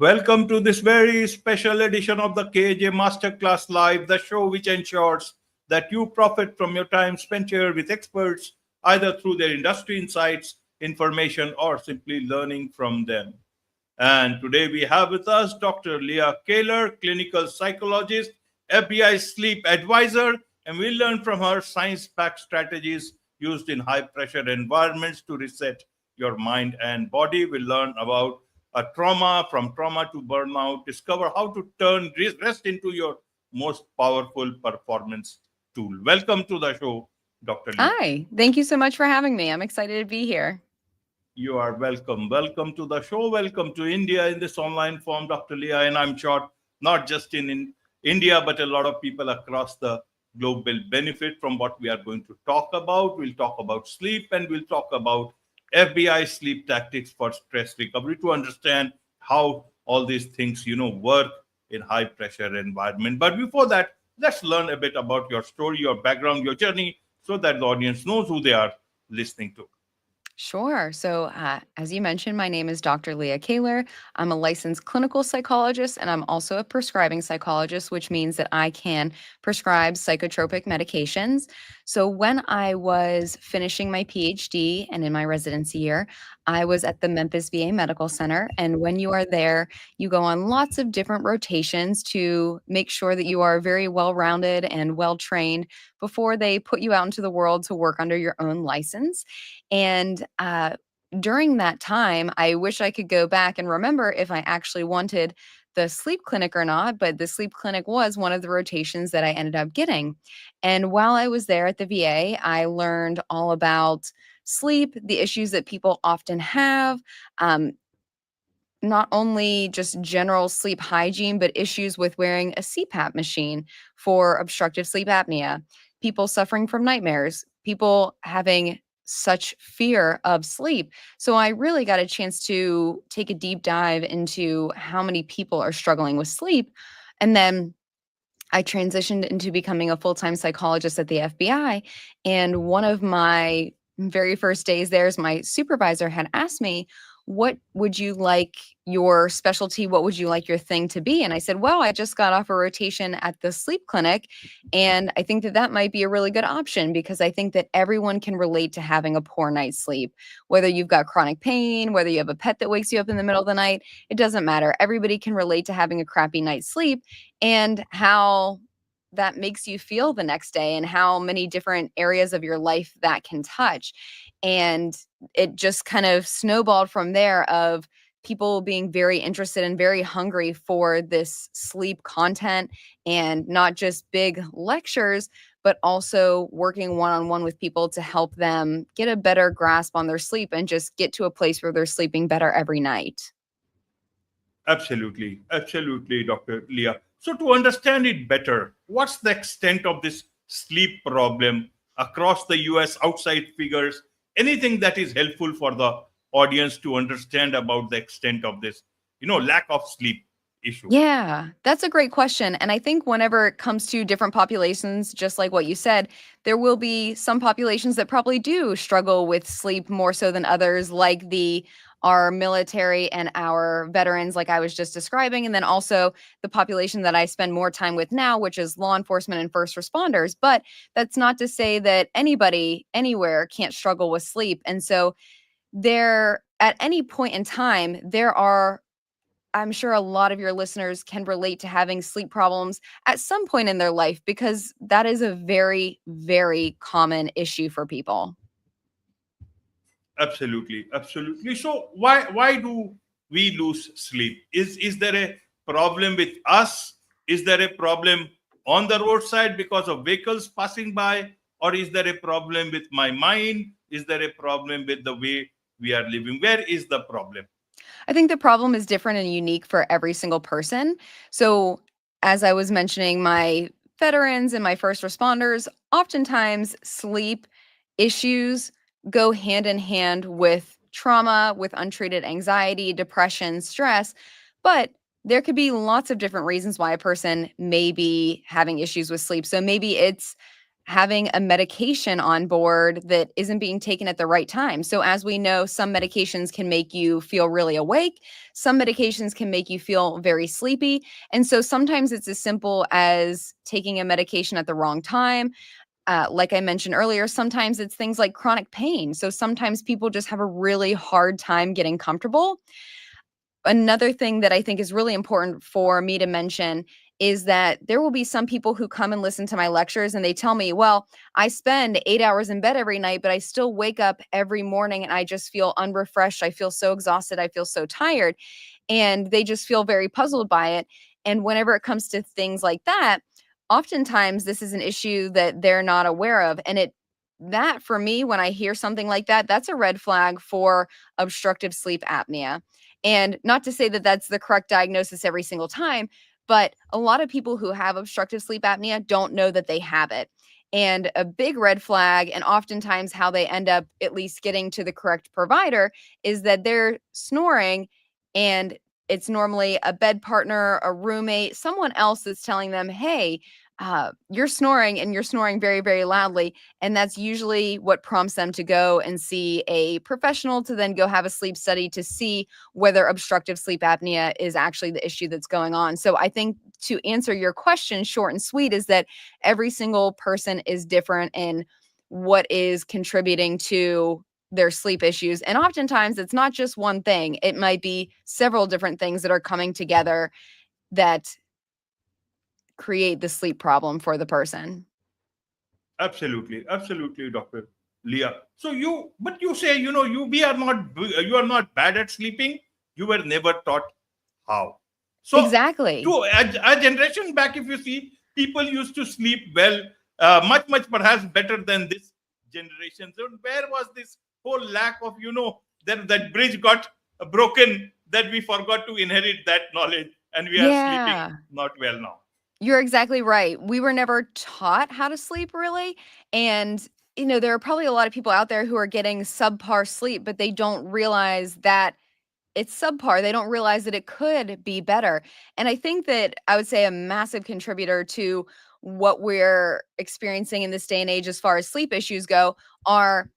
Welcome to this very special edition of the KJ Masterclass Live, the show which ensures that you profit from your time spent here with experts, either through their industry insights, information, or simply learning from them. And today we have with us Dr. Leah Kaylor, clinical psychologist, FBI sleep advisor, and we'll learn from her science-backed strategies used in high-pressure environments to reset your mind and body. We'll learn about a trauma, from trauma to burnout, discover how to turn rest into your most powerful performance tool. Welcome to the show, Dr. Leah. Hi, thank you so much for having me. I'm excited to be here. You are welcome. Welcome to the show. Welcome to India in this online form, Dr. Leah. And I'm sure not just in India, but a lot of people across the globe will benefit from what we are going to talk about. We'll talk about sleep and we'll talk about FBI sleep tactics for stress recovery to understand how all these things, work in high pressure environment. But before that, let's learn a bit about your story, your background, your journey, so that the audience knows who they are listening to. Sure. So, as you mentioned, my name is Dr. Leah Kaylor. I'm a licensed clinical psychologist, and I'm also a prescribing psychologist, which means that I can prescribe psychotropic medications. So, when I was finishing my PhD and in my residency year, I was at the Memphis VA Medical Center. And when you are there, you go on lots of different rotations to make sure that you are very well rounded and well trained before they put you out into the world to work under your own license. And during that time, I wish I could go back and remember if I actually wanted the sleep clinic or not, but the sleep clinic was one of the rotations that I ended up getting. And while I was there at the VA, I learned all about sleep, the issues that people often have. Um, not only just general sleep hygiene, but issues with wearing a CPAP machine for obstructive sleep apnea, people suffering from nightmares, people having such fear of sleep. So I really got a chance to take a deep dive into how many people are struggling with sleep. And then I transitioned into becoming a full-time psychologist at the FBI. And one of my very first days there, is my supervisor had asked me, what would you like your specialty? What would you like your thing to be? And I said, well, I just got off a rotation at the sleep clinic. And I think that that might be a really good option because I think that everyone can relate to having a poor night's sleep, whether you've got chronic pain, whether you have a pet that wakes you up in the middle of the night, it doesn't matter. Everybody can relate to having a crappy night's sleep and how that makes you feel the next day and how many different areas of your life that can touch. And it just kind of snowballed from there of people being very interested and very hungry for this sleep content and not just big lectures, but also working one-on-one with people to help them get a better grasp on their sleep and just get to a place where they're sleeping better every night. Absolutely, absolutely, Dr. Leah. So, to understand it better, what's the extent of this sleep problem across the US, outside figures? Anything that is helpful for the audience to understand about the extent of this, lack of sleep issue? Yeah, that's a great question. And I think whenever it comes to different populations, just like what you said, there will be some populations that probably do struggle with sleep more so than others, like our military and our veterans, like I was just describing, and then also the population that I spend more time with now, which is law enforcement and first responders. But that's not to say that anybody anywhere can't struggle with sleep. And so there, at any point in time, there are, I'm sure a lot of your listeners can relate to having sleep problems at some point in their life because that is a very, very common issue for people. Absolutely, absolutely. So, why do we lose sleep? Is there a problem with us? Is there a problem on the roadside because of vehicles passing by, or is there a problem with my mind? Is there a problem with the way we are living? Where is the problem? I think the problem is different and unique for every single person. So, as I was mentioning, my veterans and my first responders, oftentimes sleep issues go hand in hand with trauma, with untreated anxiety, depression, stress. But there could be lots of different reasons why a person may be having issues with sleep. So maybe it's having a medication on board that isn't being taken at the right time. So as we know, some medications can make you feel really awake. Some medications can make you feel very sleepy. And so sometimes it's as simple as taking a medication at the wrong time. Like I mentioned earlier, sometimes it's things like chronic pain. So sometimes people just have a really hard time getting comfortable. Another thing that I think is really important for me to mention is that there will be some people who come and listen to my lectures and they tell me, well, I spend 8 hours in bed every night, but I still wake up every morning and I just feel unrefreshed. I feel so exhausted. I feel so tired. And they just feel very puzzled by it. And whenever it comes to things like that, oftentimes this is an issue that they're not aware of. And that for me, when I hear something like that, that's a red flag for obstructive sleep apnea. And not to say that that's the correct diagnosis every single time, but a lot of people who have obstructive sleep apnea don't know that they have it. And a big red flag, and oftentimes how they end up at least getting to the correct provider, is that they're snoring and it's normally a bed partner, a roommate, someone else that's telling them, hey, you're snoring and you're snoring very, very loudly. And that's usually what prompts them to go and see a professional to then go have a sleep study to see whether obstructive sleep apnea is actually the issue that's going on. So I think to answer your question, short and sweet, is that every single person is different in what is contributing to their sleep issues. And oftentimes it's not just one thing, it might be several different things that are coming together that create the sleep problem for the person. Absolutely, absolutely, Doctor Leah. So but you say, you are not bad at sleeping. You were never taught how. So, Exactly. a generation back, if you see, people used to sleep well, much, much perhaps better than this generation. So, where was this whole lack of, that bridge got broken, that we forgot to inherit that knowledge, and we are sleeping Yeah. not well now. You're exactly right. We were never taught how to sleep really. And, there are probably a lot of people out there who are getting subpar sleep, but they don't realize that it's subpar. They don't realize that it could be better. And I think that I would say a massive contributor to what we're experiencing in this day and age as far as sleep issues go are,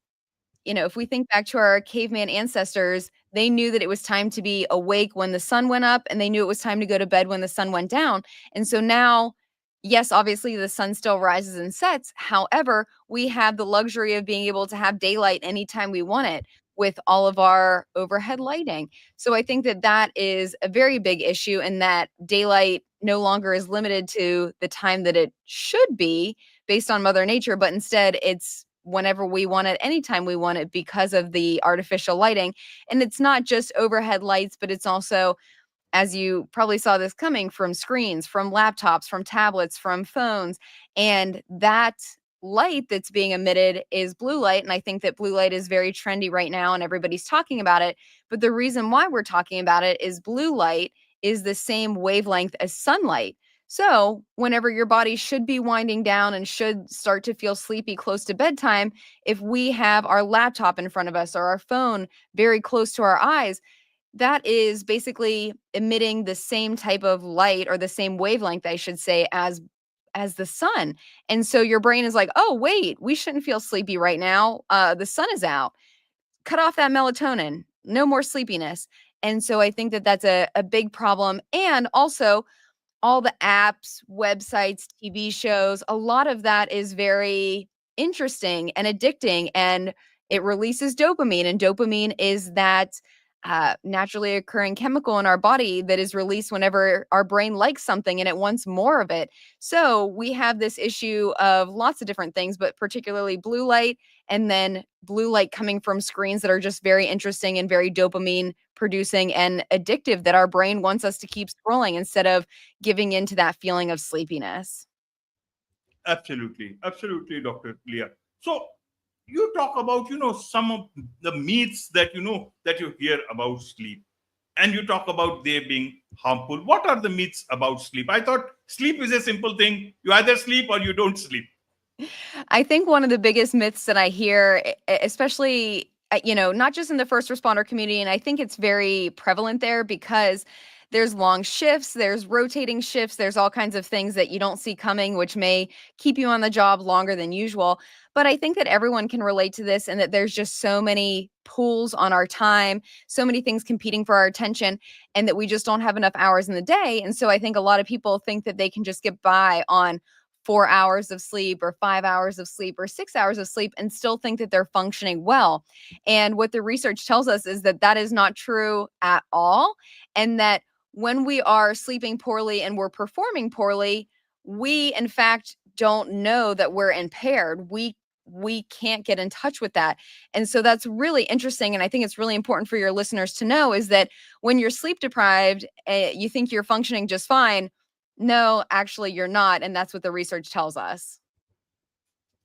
if we think back to our caveman ancestors, they knew that it was time to be awake when the sun went up, and they knew it was time to go to bed when the sun went down. And so now, yes, obviously the sun still rises and sets. However, we have the luxury of being able to have daylight anytime we want it with all of our overhead lighting. So I think that that is a very big issue, and that daylight no longer is limited to the time that it should be based on Mother Nature, but instead it's whenever we want it, anytime we want it because of the artificial lighting. And it's not just overhead lights, but it's also, as you probably saw this coming, from screens, from laptops, from tablets, from phones. And that light that's being emitted is blue light. And I think that blue light is very trendy right now and everybody's talking about it. But the reason why we're talking about it is blue light is the same wavelength as sunlight. So, whenever your body should be winding down and should start to feel sleepy close to bedtime, if we have our laptop in front of us or our phone very close to our eyes, that is basically emitting the same type of light, or the same wavelength, I should say, as the sun. And so your brain is like, "Oh, wait, we shouldn't feel sleepy right now. The sun is out. Cut off that melatonin. No more sleepiness." And so I think that that's a big problem. And also, all the apps, websites, TV shows, a lot of that is very interesting and addicting, and it releases dopamine. And dopamine is that naturally occurring chemical in our body that is released whenever our brain likes something and it wants more of it. So we have this issue of lots of different things, but particularly blue light, and then blue light coming from screens that are just very interesting and very dopamine producing and addictive, that our brain wants us to keep scrolling instead of giving into that feeling of sleepiness. Absolutely, absolutely, Dr. Leah. So you talk about, some of the myths that that you hear about sleep, and you talk about they being harmful. What are the myths about sleep? I thought sleep is a simple thing. You either sleep or you don't sleep. I think one of the biggest myths that I hear, especially, not just in the first responder community, and I think it's very prevalent there because there's long shifts, there's rotating shifts, there's all kinds of things that you don't see coming, which may keep you on the job longer than usual. But I think that everyone can relate to this, and that there's just so many pulls on our time, so many things competing for our attention, and that we just don't have enough hours in the day. And so I think a lot of people think that they can just get by on 4 hours of sleep or 5 hours of sleep or 6 hours of sleep and still think that they're functioning well. And what the research tells us is that that is not true at all. And that when we are sleeping poorly and we're performing poorly, we in fact don't know that we're impaired. We can't get in touch with that. And so that's really interesting. And I think it's really important for your listeners to know is that when you're sleep deprived, you think you're functioning just fine. No, actually, you're not. And that's what the research tells us.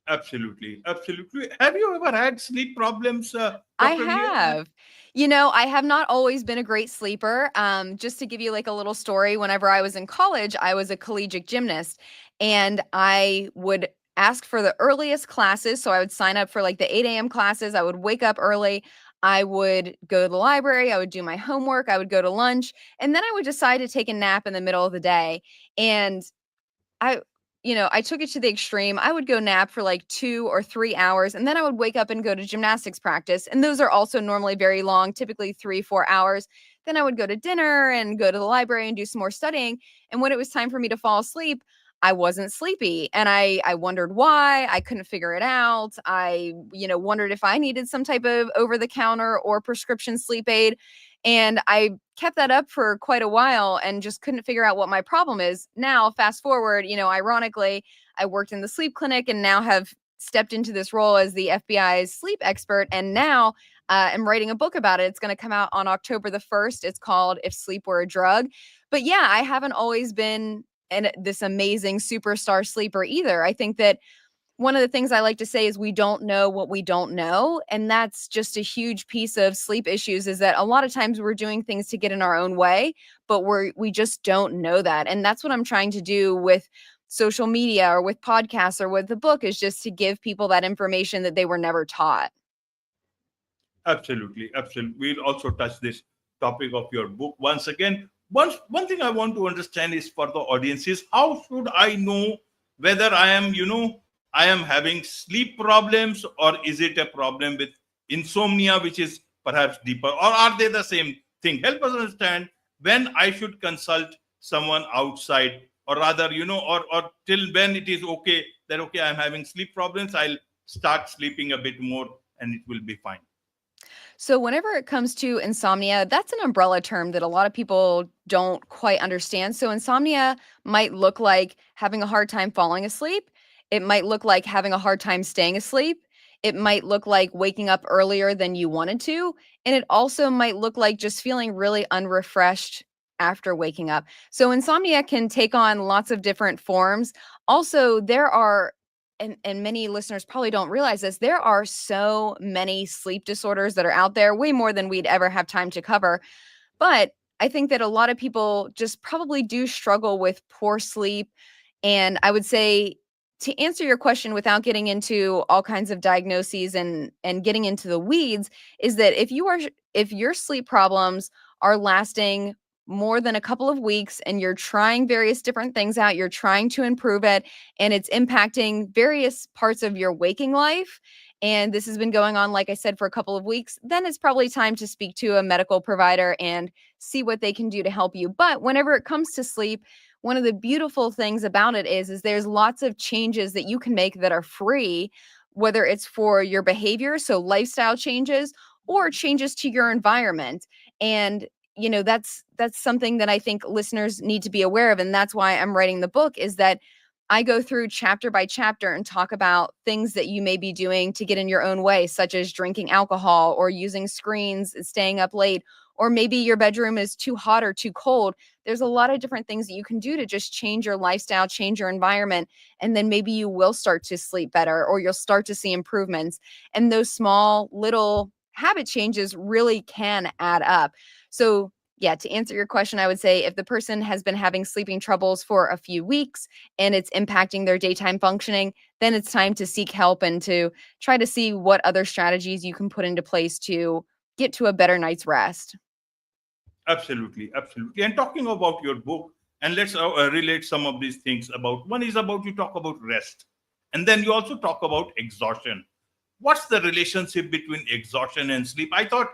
Absolutely, absolutely. Have you ever had sleep problems, I Dr. Leah? have. I have not always been a great sleeper. Just to give you like a little story, whenever I was in college, I was a collegiate gymnast and I would ask for the earliest classes. So I would sign up for like the 8 a.m. classes. I would wake up early. I would go to the library. I would do my homework. I would go to lunch. And then I would decide to take a nap in the middle of the day. And I I took it to the extreme. I would go nap for like 2 or 3 hours, and then I would wake up and go to gymnastics practice. And those are also normally very long, typically 3, 4 hours. Then I would go to dinner and go to the library and do some more studying. And when it was time for me to fall asleep, I wasn't sleepy. And I wondered why. I couldn't figure it out. I wondered if I needed some type of over the counter or prescription sleep aid. And I kept that up for quite a while and just couldn't figure out what my problem is. Now, fast forward, ironically, I worked in the sleep clinic and now have stepped into this role as the FBI's sleep expert. And now I'm writing a book about it. It's going to come out on October the 1st. It's called If Sleep Were a Drug. But yeah, I haven't always been this amazing superstar sleeper either. I think that one of the things I like to say is we don't know what we don't know. And that's just a huge piece of sleep issues is that a lot of times we're doing things to get in our own way, but we just don't know that. And that's what I'm trying to do with social media or with podcasts or with the book is just to give people that information that they were never taught. Absolutely, absolutely. We'll also touch this topic of your book once again. One thing I want to understand is for the audience is how should I know whether I am having sleep problems or is it a problem with insomnia, which is perhaps deeper, or are they the same thing? Help us understand when I should consult someone outside, or rather, or till when it is okay that okay, I'm having sleep problems, I'll start sleeping a bit more and it will be fine. So, whenever it comes to insomnia, that's an umbrella term that a lot of people don't quite understand. So, insomnia might look like having a hard time falling asleep. It might look like having a hard time staying asleep. It might look like waking up earlier than you wanted to. And it also might look like just feeling really unrefreshed after waking up. So, insomnia can take on lots of different forms. Also, there are and many listeners probably don't realize this, there are so many sleep disorders that are out there, way more than we'd ever have time to cover. But I think that a lot of people just probably do struggle with poor sleep. And I would say to answer your question without getting into all kinds of diagnoses and getting into the weeds is that if your sleep problems are lasting more than a couple of weeks and you're trying various different things out, you're trying to improve it, and it's impacting various parts of your waking life, and this has been going on, like I said, for a couple of weeks, then it's probably time to speak to a medical provider and see what they can do to help you. But whenever it comes to sleep, one of the beautiful things about it is there's lots of changes that you can make that are free, whether it's for your behavior, so lifestyle changes, or changes to your environment. And that's something that I think listeners need to be aware of. And that's why I'm writing the book is that I go through chapter by chapter and talk about things that you may be doing to get in your own way, such as drinking alcohol or using screens, staying up late, or maybe your bedroom is too hot or too cold. There's a lot of different things that you can do to just change your lifestyle, change your environment, and then maybe you will start to sleep better or you'll start to see improvements. And those small little habit changes really can add up. So, yeah, to answer your question, I would say if the person has been having sleeping troubles for a few weeks and it's impacting their daytime functioning, then it's time to seek help and to try to see what other strategies you can put into place to get to a better night's rest. Absolutely, absolutely. And talking about your book, and let's relate some of these things about. One is about you talk about rest, and then you also talk about exhaustion. What's the relationship between exhaustion and sleep? I thought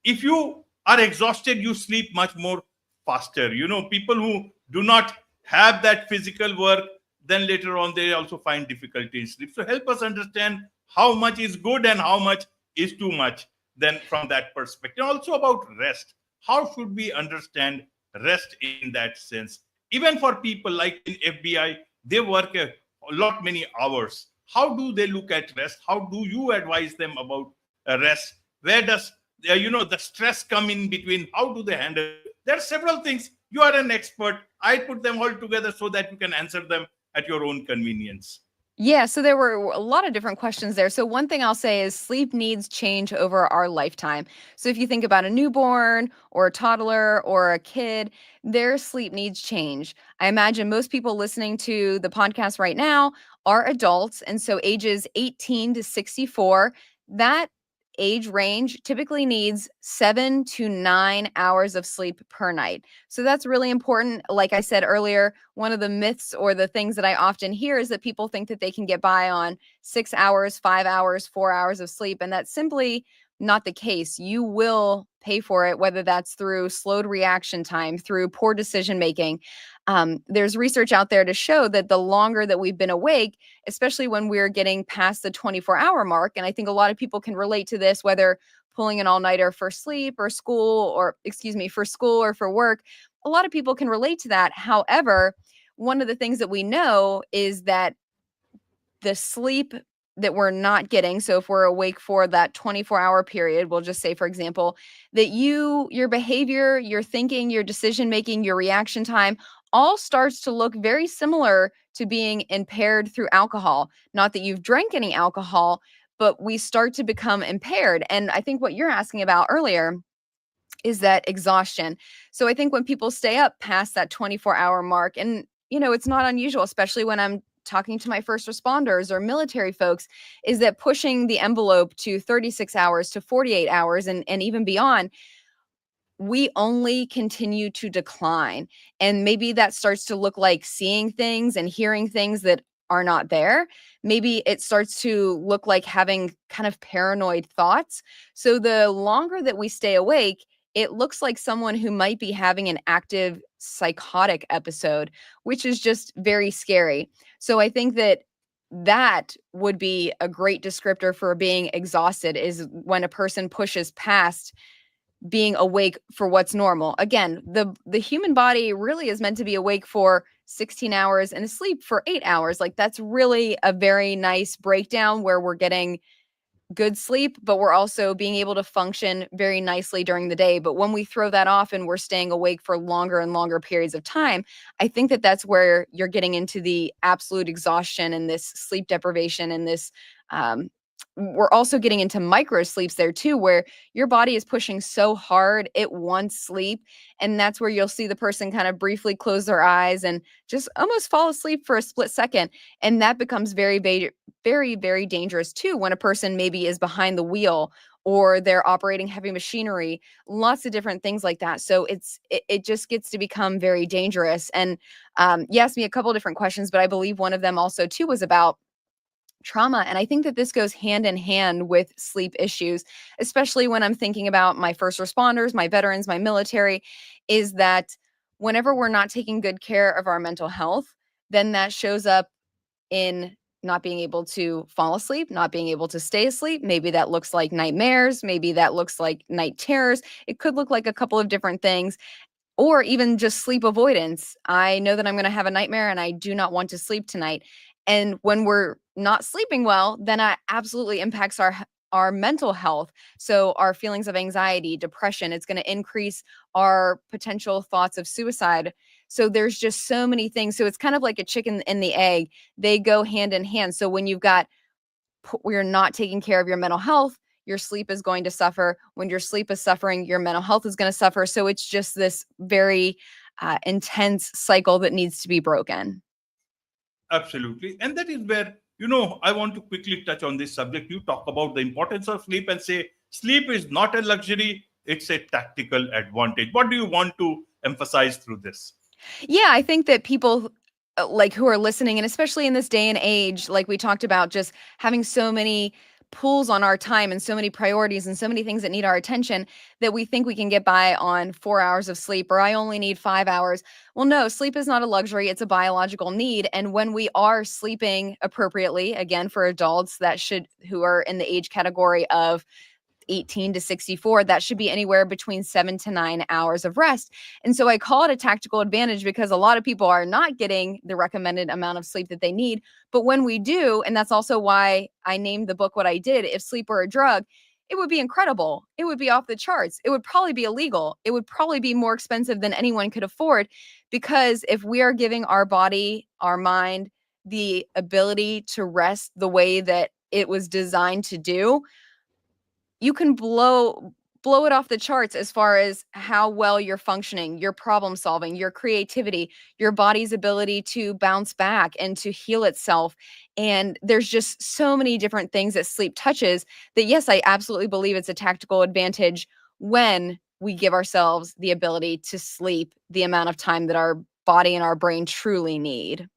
if you are exhausted, you sleep much more faster. People who do not have that physical work, then later on they also find difficulty in sleep. So help us understand how much is good and how much is too much. Then from that perspective, also about rest. How should we understand rest in that sense? Even for people like in FBI, they work a lot many hours. How do they look at rest? How do you advise them about rest? Where does the stress come in between? How do they handle it? There are several things. You are an expert. I put them all together so that you can answer them at your own convenience. Yeah, so there were a lot of different questions there. So one thing I'll say is sleep needs change over our lifetime. So if you think about a newborn or a toddler or a kid, their sleep needs change. I imagine most people listening to the podcast right now are adults, and so ages 18 to 64, that age range typically needs 7 to 9 hours of sleep per night. So that's really important. Like I said earlier, one of the myths or the things that I often hear is that people think that they can get by on 6 hours, 5 hours, 4 hours of sleep. And that's simply not the case. You will pay for it, whether that's through slowed reaction time, through poor decision making. There's research out there to show that the longer that we've been awake, especially when we're getting past the 24-hour mark, and I think a lot of people can relate to this, whether pulling an all-nighter for sleep or school, or excuse me, for school or for work, a lot of people can relate to that. However, one of the things that we know is that the sleep that we're not getting, so if we're awake for that 24-hour period, we'll just say, for example, that your behavior, your thinking, your decision making, your reaction time all starts to look very similar to being impaired through alcohol. Not that you've drank any alcohol, but we start to become impaired. And I think what you're asking about earlier is that exhaustion. So I think when people stay up past that 24-hour mark, and it's not unusual, especially when I'm talking to my first responders or military folks, is that pushing the envelope to 36 hours to 48 hours and even beyond, we only continue to decline. And maybe that starts to look like seeing things and hearing things that are not there. Maybe it starts to look like having kind of paranoid thoughts. So the longer that we stay awake, it looks like someone who might be having an active psychotic episode, which is just very scary. So I think that would be a great descriptor for being exhausted, is when a person pushes past being awake for what's normal. Again, the human body really is meant to be awake for 16 hours and asleep for 8 hours. Like, that's really a very nice breakdown where we're getting good sleep, but we're also being able to function very nicely during the day. But when we throw that off and we're staying awake for longer and longer periods of time, I think that that's where you're getting into the absolute exhaustion and this sleep deprivation and this we're also getting into micro sleeps there too, where your body is pushing so hard it wants sleep. And that's where you'll see the person kind of briefly close their eyes and just almost fall asleep for a split second. And that becomes very, very, very dangerous too when a person maybe is behind the wheel or they're operating heavy machinery, lots of different things like that. So it just gets to become very dangerous. And you asked me a couple different questions, but I believe one of them also too was about trauma. And I think that this goes hand in hand with sleep issues, especially when I'm thinking about my first responders, my veterans, my military, is that whenever we're not taking good care of our mental health, then that shows up in not being able to fall asleep, not being able to stay asleep. Maybe that looks like nightmares. Maybe that looks like night terrors. It could look like a couple of different things, or even just sleep avoidance. I know that I'm going to have a nightmare and I do not want to sleep tonight. And when we're not sleeping well, then that absolutely impacts our mental health. So our feelings of anxiety, depression, it's going to increase our potential thoughts of suicide. So there's just so many things. So it's kind of like a chicken and the egg. They go hand in hand. So when you're not taking care of your mental health, your sleep is going to suffer. When your sleep is suffering, your mental health is going to suffer. So it's just this very intense cycle that needs to be broken. Absolutely. And that is where, I want to quickly touch on this subject. You talk about the importance of sleep and say sleep is not a luxury, it's a tactical advantage. What do you want to emphasize through this? Yeah, I think that people like who are listening, and especially in this day and age, like we talked about, just having so many pulls on our time and so many priorities and so many things that need our attention, that we think we can get by on 4 hours of sleep, or I only need 5 hours. Well, no, sleep is not a luxury, it's a biological need. And when we are sleeping appropriately, again, for adults who are in the age category of 18 to 64, that should be anywhere between 7 to 9 hours of rest. And so I call it a tactical advantage because a lot of people are not getting the recommended amount of sleep that they need. But when we do, and that's also why I named the book what I did, If Sleep Were a Drug, it would be incredible. It would be off the charts. It would probably be illegal. It would probably be more expensive than anyone could afford, because if we are giving our body, our mind, the ability to rest the way that it was designed to do, you can blow it off the charts as far as how well you're functioning, your problem solving, your creativity, your body's ability to bounce back and to heal itself. And there's just so many different things that sleep touches that, yes, I absolutely believe it's a tactical advantage when we give ourselves the ability to sleep the amount of time that our body and our brain truly need.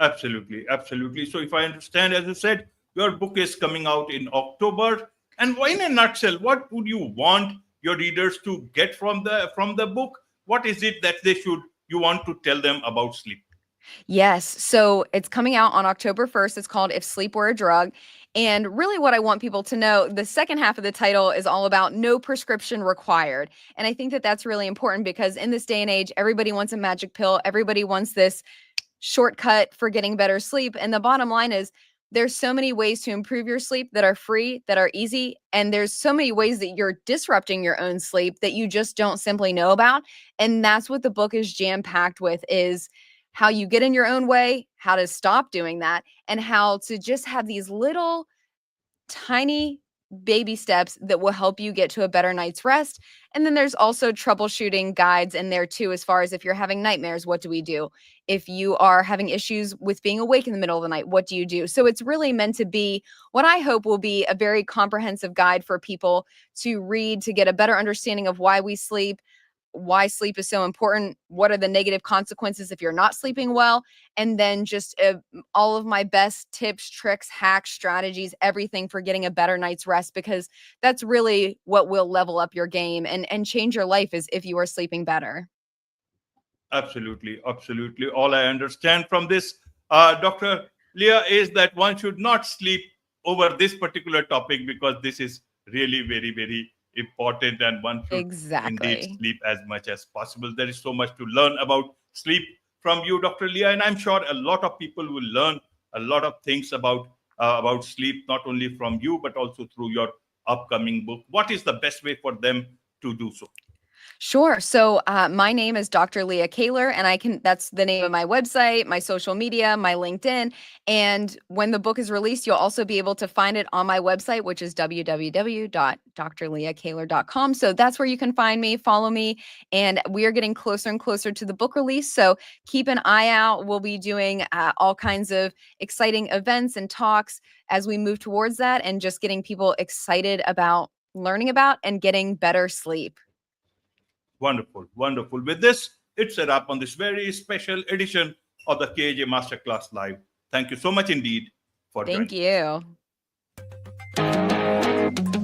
Absolutely, absolutely. So, if I understand, as you said, your book is coming out in October. And in a nutshell, what would you want your readers to get from the book? What is it that you want to tell them about sleep? Yes. So it's coming out on October 1st. It's called If Sleep Were a Drug. And really, what I want people to know, the second half of the title is all about no prescription required. And I think that that's really important, because in this day and age, everybody wants a magic pill. Everybody wants this shortcut for getting better sleep. And the bottom line is, there's so many ways to improve your sleep that are free, that are easy. And there's so many ways that you're disrupting your own sleep that you just don't simply know about. And that's what the book is jam-packed with, is how you get in your own way, how to stop doing that, and how to just have these little tiny baby steps that will help you get to a better night's rest. And then there's also troubleshooting guides in there too, as far as if you're having nightmares, what do we do? If you are having issues with being awake in the middle of the night, what do you do? So it's really meant to be what I hope will be a very comprehensive guide for people to read, to get a better understanding of why we sleep, why sleep is so important, what are the negative consequences if you're not sleeping well, and then just all of my best tips, tricks, hacks, strategies, everything for getting a better night's rest, because that's really what will level up your game and change your life, is if you are sleeping better. Absolutely, absolutely. All I understand from this, Dr. Leah, is that one should not sleep over this particular topic, because this is really very, very important, and one should indeed Exactly. sleep as much as possible. There is so much to learn about sleep from you, Dr. Leah, and I'm sure a lot of people will learn a lot of things about sleep, not only from you, but also through your upcoming book. What is the best way for them to do so? Sure. So my name is Dr. Leah Kaylor, and that's the name of my website, my social media, my LinkedIn. And when the book is released, you'll also be able to find it on my website, which is www.drleahkaylor.com. So that's where you can find me, follow me. And we are getting closer and closer to the book release. So keep an eye out. We'll be doing all kinds of exciting events and talks as we move towards that, and just getting people excited about learning about and getting better sleep. Wonderful, wonderful. With this, it's a wrap on this very special edition of the KJ Masterclass Live. Thank you so much indeed for Thank joining us. you.